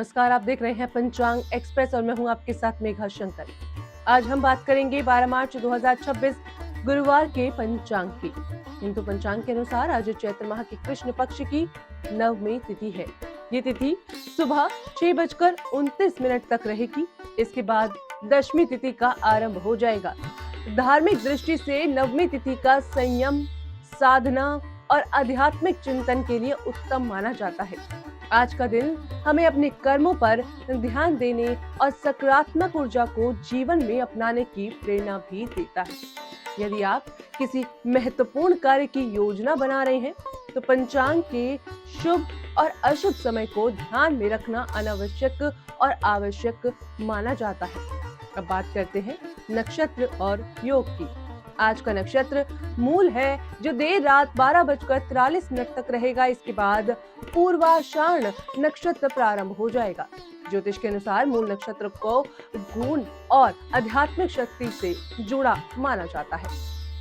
नमस्कार, आप देख रहे हैं पंचांग एक्सप्रेस और मैं हूं आपके साथ मेघा शंकर। आज हम बात करेंगे 12 मार्च 2026 गुरुवार के पंचांग की। हिंदू पंचांग के अनुसार आज चैत्र माह की कृष्ण पक्ष की नवमी तिथि है। ये तिथि सुबह 6:29 तक रहेगी। इसके बाद दशमी तिथि का आरंभ हो जाएगा। धार्मिक दृष्टि से नवमी तिथि का संयम, साधना और आध्यात्मिक चिंतन के लिए उत्तम माना जाता है। आज का दिन हमें अपने कर्मों पर ध्यान देने और सकारात्मक ऊर्जा को जीवन में अपनाने की प्रेरणा भी देता है। यदि आप किसी महत्वपूर्ण कार्य की योजना बना रहे हैं, तो पंचांग के शुभ और अशुभ समय को ध्यान में रखना अनावश्यक और आवश्यक माना जाता है। अब बात करते हैं नक्षत्र और योग की। आज का नक्षत्र मूल है, जो देर रात 12:43 तक रहेगा। इसके बाद पूर्वाषाढ़ नक्षत्र प्रारंभ हो जाएगा। ज्योतिष के अनुसार मूल नक्षत्र को गुण और आध्यात्मिक शक्ति से जुड़ा माना जाता है।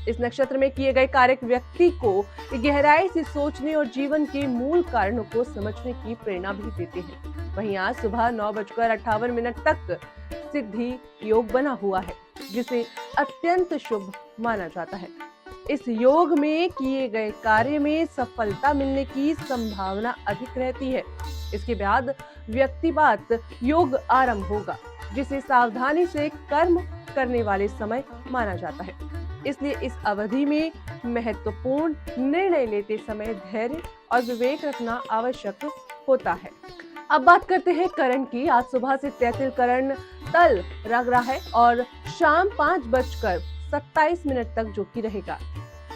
इस नक्षत्र में किए गए कार्य व्यक्ति को गहराई से सोचने और जीवन के मूल कारणों को समझने की प्रेरणा भी देते हैं। वहीं आज सुबह 9:58 तक सिद्धि योग बना हुआ है, जिसे अत्यंत शुभ माना जाता है। इस योग में किए गए कार्य में सफलता मिलने की संभावना अधिक रहती है। इसके बाद व्यक्तिगत योग आरंभ होगा, जिसे सावधानी से कर्म करने वाले समय माना जाता है। इसलिए इस अवधि में महत्वपूर्ण निर्णय लेते समय धैर्य और विवेक रखना आवश्यक होता है। अब बात करते हैं करण की। आज सुबह से तैतिल करण तल लग रहा है और शाम 5:27 तक जो कि रहेगा।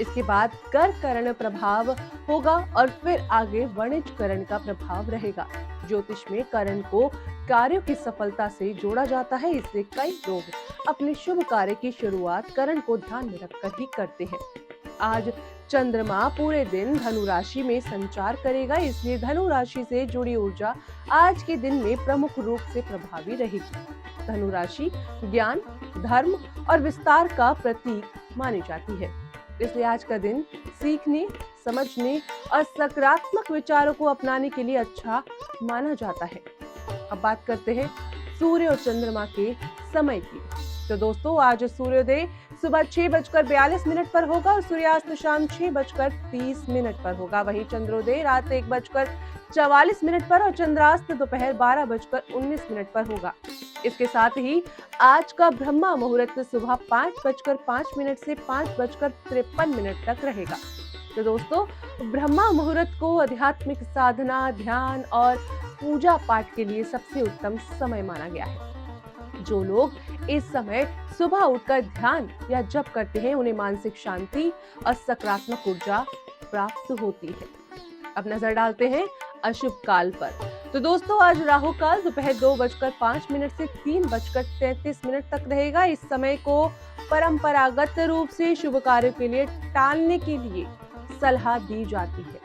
इसके बाद कर करण प्रभाव होगा और फिर आगे वणिज करण का प्रभाव रहेगा। ज्योतिष में करण को कार्यों की सफलता से जोड़ा जाता है, इसलिए कई लोग अपने शुभ कार्य की शुरुआत करण को ध्यान में रखकर ही करते हैं। आज चंद्रमा पूरे दिन धनु राशि में संचार करेगा, इसलिए धनु राशि से जुड़ी ऊर्जा आज के दिन में प्रमुख रूप से प्रभावी रहेगी। धनु राशि ज्ञान, धर्म और विस्तार का प्रतीक मानी जाती है, इसलिए आज का दिन सीखने, समझने और सकारात्मक विचारों को अपनाने के लिए अच्छा माना जाता है। अब बात करते हैं सूर्य और चंद्रमा के समय की। तो दोस्तों, आज सूर्योदय सुबह 6:42 पर होगा और सूर्यास्त शाम 6:30 पर होगा। वहीं चंद्रोदय रात 1:44 पर और चंद्रास्त दोपहर 12:19 पर होगा। इसके साथ ही आज का ब्रह्मा मुहूर्त सुबह 5:05 से 5:53 तक रहेगा। तो दोस्तों, ब्रह्मा मुहूर्त को आध्यात्मिक साधना, ध्यान और पूजा पाठ के लिए सबसे उत्तम समय माना गया है। जो लोग इस समय सुबह उठकर ध्यान या जप करते हैं, उन्हें मानसिक शांति और सकारात्मक ऊर्जा प्राप्त होती है। अब नजर डालते हैं अशुभ काल पर। तो दोस्तों, आज राहु काल दोपहर 2:05 से 3:33 तक रहेगा। इस समय को परंपरागत रूप से शुभ कार्यों के लिए टालने के लिए सलाह दी जाती है।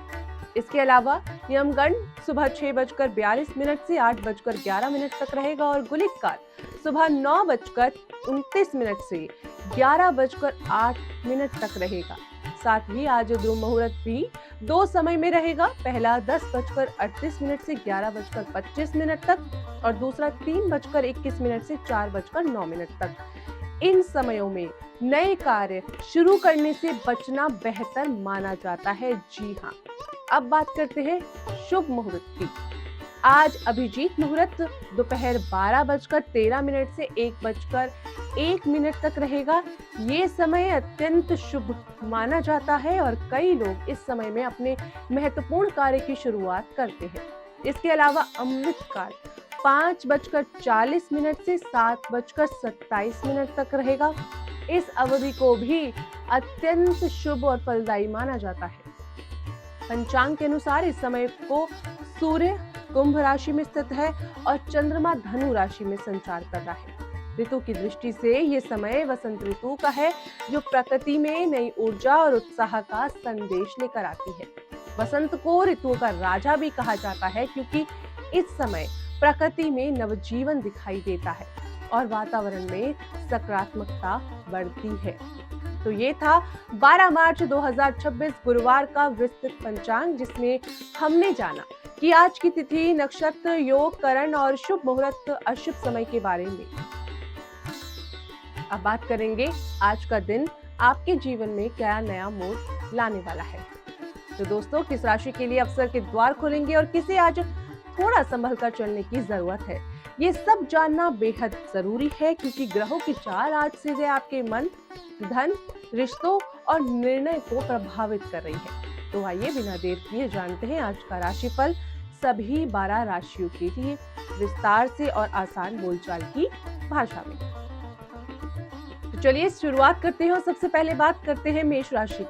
इसके अलावा यमगंड सुबह 6:42 से 8:11 तक रहेगा और गुलिक काल सुबह 9:29 से 11:08 तक रहेगा। साथ ही आज ध्रुव मुहूर्त भी 2 समय में रहेगा। पहला 10:38 से 11:25 तक और दूसरा 3:21 से 4:09 तक। इन समयों में नए कार्य शुरू करने से बचना बेहतर माना जाता है। जी हाँ, अब बात करते हैं शुभ मुहूर्त की। आज अभिजीत मुहूर्त दोपहर 12:13 से 1:01 तक रहेगा। ये समय अत्यंत शुभ माना जाता है और कई लोग इस समय में अपने महत्वपूर्ण कार्य की शुरुआत करते हैं। इसके अलावा अमृत काल 5:40 से 7:27 तक रहेगा। इस अवधि को भी अत्यंत शुभ और फलदायी माना जाता है। पंचांग के अनुसार इस समय को सूर्य कुंभ राशि में स्थित है और चंद्रमा धनु राशि में संचार कर रहा है। ऋतु की दृष्टि से ये समय वसंत ऋतु का है, जो प्रकृति में नई ऊर्जा और उत्साह का संदेश लेकर आती है। वसंत को ऋतुओं का राजा भी कहा जाता है, क्योंकि इस समय प्रकृति में नवजीवन दिखाई देता है और वातावरण में सकारात्मकता बढ़ती है। तो ये था 12 मार्च 2026 गुरुवार का विस्तृत पंचांग, जिसमें हमने जाना कि आज की तिथि, नक्षत्र, योग, करण और शुभ मुहूर्त, अशुभ समय के बारे में। अब बात करेंगे आज का दिन आपके जीवन में क्या नया मोड़ लाने वाला है। तो दोस्तों, किस राशि के लिए अवसर के द्वार खुलेंगे और किसे आज थोड़ा संभल कर चलने की जरूरत है, ये सब जानना बेहद जरूरी है, क्योंकि ग्रहों की चाल आज सीधे आपके मन, धन, रिश्तों और निर्णय को प्रभावित कर रही है। तो आइए बिना देर किए जानते हैं आज का राशिफल सभी 12 राशियों के लिए विस्तार से और आसान बोलचाल की भाषा में। तो चलिए शुरुआत करते हैं और सबसे पहले बात करते हैं मेष राशि।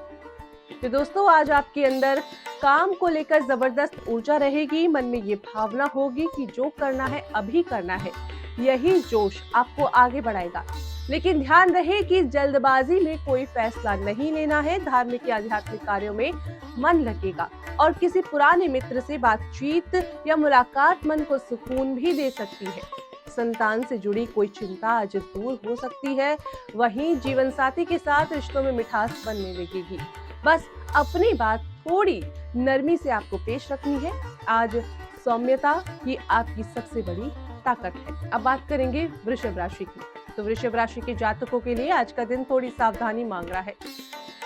तो दोस्तों, आज आपके अंदर काम को लेकर जबरदस्त ऊर्जा रहेगी। मन में ये भावना होगी कि जो करना है अभी करना है, यही जोश आपको आगे बढ़ाएगा। लेकिन ध्यान रहे कि जल्दबाजी में कोई फैसला नहीं लेना है। धार्मिक या आध्यात्मिक कार्यों में मन लगेगा और किसी पुराने मित्र से बातचीत या मुलाकात मन को सुकून भी दे सकती है। संतान से जुड़ी कोई चिंता आज दूर हो सकती है। वहीं जीवन साथी के साथ रिश्तों में मिठास बनने लगेगी। बस अपनी बात थोड़ी नरमी से आपको पेश रखनी है। आज सौम्यता ही आपकी सबसे बड़ी ताकत है। अब बात करेंगे वृषभ राशि की। तो वृषभ राशि के जातकों के लिए आज का दिन थोड़ी सावधानी मांग रहा है।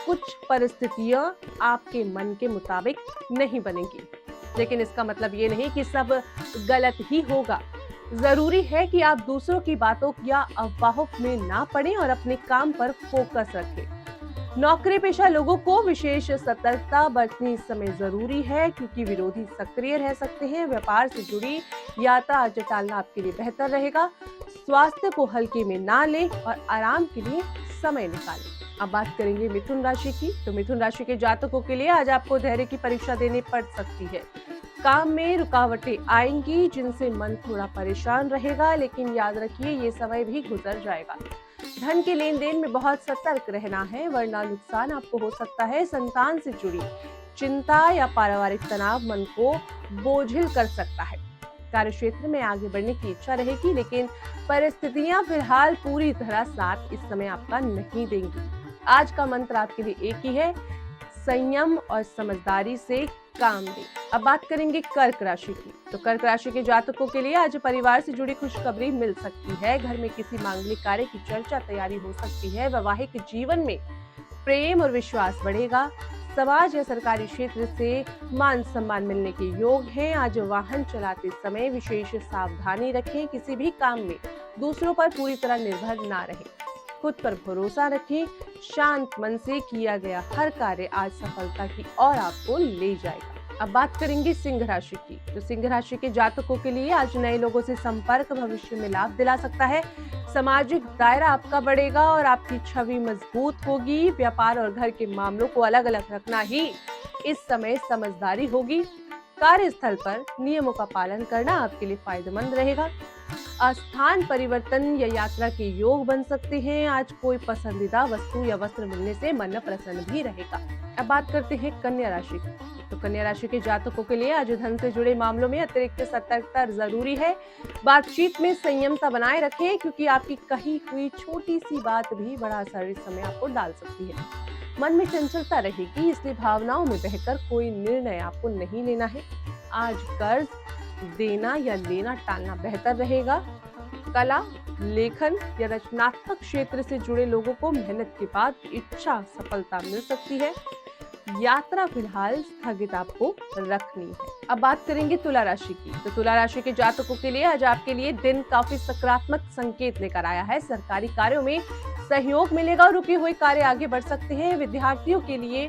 कुछ परिस्थितियां आपके मन के मुताबिक नहीं बनेंगी, लेकिन इसका मतलब ये नहीं कि सब गलत ही होगा। जरूरी है कि आप दूसरों की बातों या अफवाहों में ना पड़ें और अपने काम पर फोकस रखें। नौकरी पेशा लोगों को विशेष सतर्कता बरतनी इस समय जरूरी है, क्योंकि विरोधी सक्रिय रह सकते हैं। व्यापार से जुड़ी यात्रा आज टालना आपके लिए बेहतर रहेगा। स्वास्थ्य को हल्के में ना लें और आराम के लिए समय निकालें। अब बात करेंगे मिथुन राशि की। तो मिथुन राशि के जातकों के लिए आज आपको धैर्य की परीक्षा देनी पड़ सकती है। काम में रुकावटें आएंगी जिनसे मन थोड़ा परेशान रहेगा, लेकिन याद रखिए ये समय भी गुजर जाएगा। धन के लेन देन में बहुत सतर्क रहना है, वरना नुकसान आपको हो सकता है। संतान से जुड़ी चिंता या पारिवारिक तनाव मन को बोझिल कर सकता है। कार्य क्षेत्र में आगे बढ़ने की इच्छा रहेगी, लेकिन परिस्थितियां फिलहाल पूरी तरह साथ इस समय आपका नहीं देंगी। आज का मंत्र आपके लिए एक ही है, संयम और समझदारी से काम दें। अब बात करेंगे कर्क राशि की। तो कर्क राशि के जातकों के लिए आज परिवार से जुड़ी खुशखबरी मिल सकती है। घर में किसी मांगलिक कार्य की चर्चा तैयारी हो सकती है। वैवाहिक जीवन में प्रेम और विश्वास बढ़ेगा। समाज या सरकारी क्षेत्र से मान सम्मान मिलने के योग हैं। आज वाहन चलाते समय विशेष सावधानी रखें। किसी भी काम में दूसरों पर पूरी तरह निर्भर ना रहें। खुद पर भरोसा रखें। शांत मन से किया गया हर कार्य आज सफलता की ओर आपको ले जाएगा। अब बात करेंगे सिंह राशि की। तो सिंह राशि के जातकों के लिए आज नए लोगों से संपर्क भविष्य में लाभ दिला सकता है। सामाजिक दायरा आपका बढ़ेगा और आपकी छवि मजबूत होगी। व्यापार और घर के मामलों को अलग अलग रखना ही इस समय समझदारी होगी। कार्यस्थल पर नियमों का पालन करना आपके लिए फायदेमंद रहेगा। स्थान परिवर्तन या यात्रा के योग बन सकते हैं। आज कोई पसंदीदा वस्तु या वस्त्र मिलने से मन प्रसन्न भी रहेगा। अब बात करते हैं कन्या राशि की। तो कन्या राशि के जातकों के लिए आज धन से जुड़े मामलों में अतिरिक्त सतर्कता जरूरी है। बातचीत में संयमता बनाए रखें, क्योंकि आपकी कही हुई छोटी सी बात भी बड़ा असर इस समय आपको डाल सकती है। मन में चंचलता रहेगी, इसलिए भावनाओं में बहकर कोई निर्णय आपको नहीं लेना है। आज कर्ज देना या लेना टालना बेहतर रहेगा। कला, लेखन या रचनात्मक क्षेत्र से जुड़े लोगों को मेहनत के बाद इच्छा सफलता मिल सकती है। यात्रा फिलहाल स्थगित आपको रखनी है। अब बात करेंगे तुला राशि की। तो तुला राशि के जातकों के लिए आज आपके लिए दिन काफी सकारात्मक संकेत लेकर आया है। सरकारी कार्यों में सहयोग मिलेगा और रुके हुए कार्य आगे बढ़ सकते हैं। विद्यार्थियों के लिए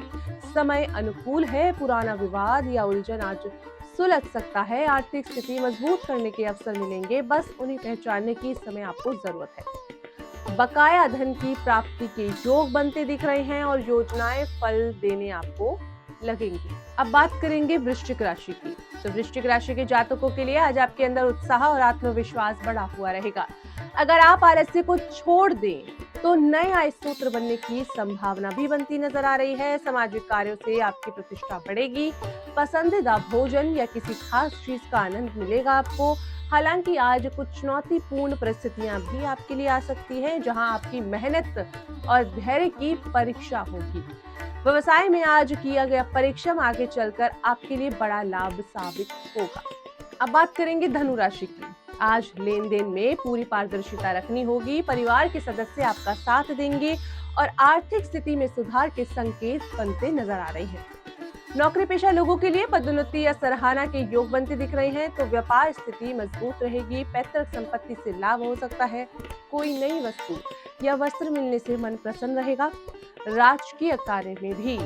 समय अनुकूल है। पुराना विवाद या उलझन आज सुलझ सकता है। आर्थिक स्थिति मजबूत करने के अवसर मिलेंगे, बस उन्हें पहचानने की इस समय आपको जरूरत है। बकाया धन की प्राप्ति के योग बनते दिख रहे हैं और योजनाएं फल देने आपको लगेंगी। अब बात करेंगे वृश्चिक राशि की। तो वृश्चिक राशि के जातकों के लिए आज आपके अंदर उत्साह और आत्मविश्वास बढ़ा हुआ रहेगा। अगर आप आलस्य को छोड़ दें तो नए आय स्रोत बनने की संभावना भी बनती नजर आ रही है। सामाजिक कार्यों से आपकी प्रतिष्ठा बढ़ेगी। पसंदीदा भोजन या किसी खास चीज का आनंद मिलेगा आपको। हालांकि आज कुछ चुनौतीपूर्ण परिस्थितियां भी आपके लिए आ सकती हैं, जहां आपकी मेहनत और धैर्य की परीक्षा होगी। व्यवसाय में आज किया गया परिश्रम आगे चलकर आपके लिए बड़ा लाभ साबित होगा। अब बात करेंगे धनु राशि की। आज लेन देन में पूरी पारदर्शिता रखनी होगी। परिवार के सदस्य आपका साथ देंगे और आर्थिक स्थिति में सुधार के संकेत बनते नजर आ रहे हैं। नौकरी पेशा लोगों के लिए पदोन्नति या सराहना के योग बनते दिख रहे हैं, तो व्यापार स्थिति मजबूत रहेगी। पैतृक संपत्ति से लाभ हो सकता है। कोई नई वस्तु या वस्त्र मिलने से मन प्रसन्न रहेगा। राजकीय कार्य में भी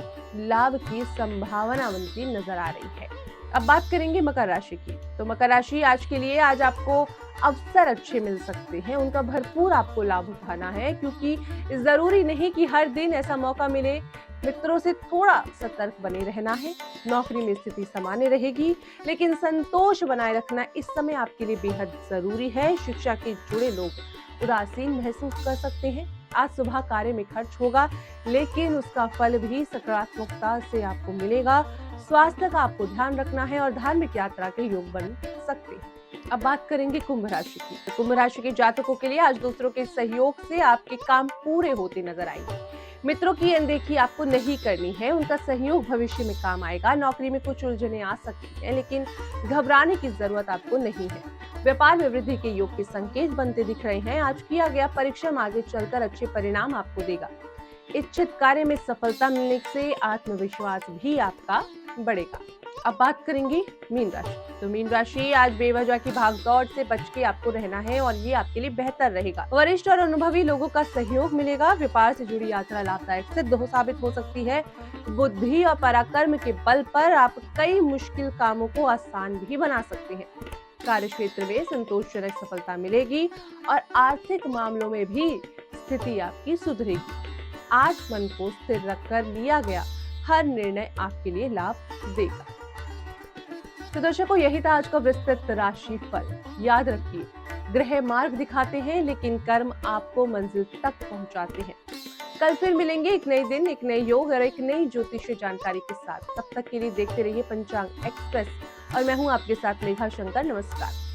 लाभ की संभावना बनती नजर आ रही है। अब बात करेंगे मकर राशि की। तो मकर राशि आज के लिए आज आपको अवसर अच्छे मिल सकते हैं, उनका भरपूर आपको लाभ उठाना है, क्योंकि जरूरी नहीं कि हर दिन ऐसा मौका मिले। मित्रों से थोड़ा सतर्क बने रहना है। नौकरी में स्थिति सामान्य रहेगी, लेकिन संतोष बनाए रखना इस समय आपके लिए बेहद जरूरी है। शिक्षा के जुड़े लोग उदासीन महसूस कर सकते हैं। आज सुबह कार्य में खर्च होगा, लेकिन उसका फल भी सकारात्मकता से आपको मिलेगा। स्वास्थ्य का आपको ध्यान रखना है और धार्मिक यात्रा के योग बन सकते हैं। अब बात करेंगे कुंभ राशि की। तो कुंभ राशि के जातकों के लिए आज दूसरों के सहयोग से आपके काम पूरे होते नजर आएंगे। मित्रों की अनदेखी आपको नहीं करनी है, उनका सहयोग भविष्य में काम आएगा। नौकरी में कुछ उलझनें आ सकती हैं, लेकिन घबराने की जरूरत आपको नहीं है। व्यापार में वृद्धि के योग के संकेत बनते दिख रहे हैं। आज किया गया परिश्रम आगे चलकर अच्छे परिणाम आपको देगा। इच्छित कार्य में सफलता मिलने से आत्मविश्वास भी आपका बढ़ेगा। अब बात करेंगे मीन राशि। तो मीन राशि आज बेवजह की भागदौड़ से बच के आपको रहना है और ये आपके लिए बेहतर रहेगा। वरिष्ठ और अनुभवी लोगों का सहयोग मिलेगा। व्यापार से जुड़ी यात्रा लाभदायक साबित हो सकती है। बुद्धि और पराक्रम के बल पर आप कई मुश्किल कामों को आसान भी बना सकते हैं। कार्य क्षेत्र में संतोषजनक सफलता मिलेगी और आर्थिक मामलों में भी स्थिति आपकी सुधरेगी। आज मन को स्थिर रखकर लिया गया हर निर्णय आपके लिए लाभ देगा। तो दर्शकों, यही था आज का विस्तृत राशि फल। याद रखिए, ग्रह मार्ग दिखाते हैं, लेकिन कर्म आपको मंजिल तक पहुंचाते हैं। कल फिर मिलेंगे एक नए दिन, एक नए योग और एक नई ज्योतिषीय जानकारी के साथ। तब तक के लिए देखते रहिए पंचांग एक्सप्रेस और मैं हूं आपके साथ मेघा शंकर। नमस्कार।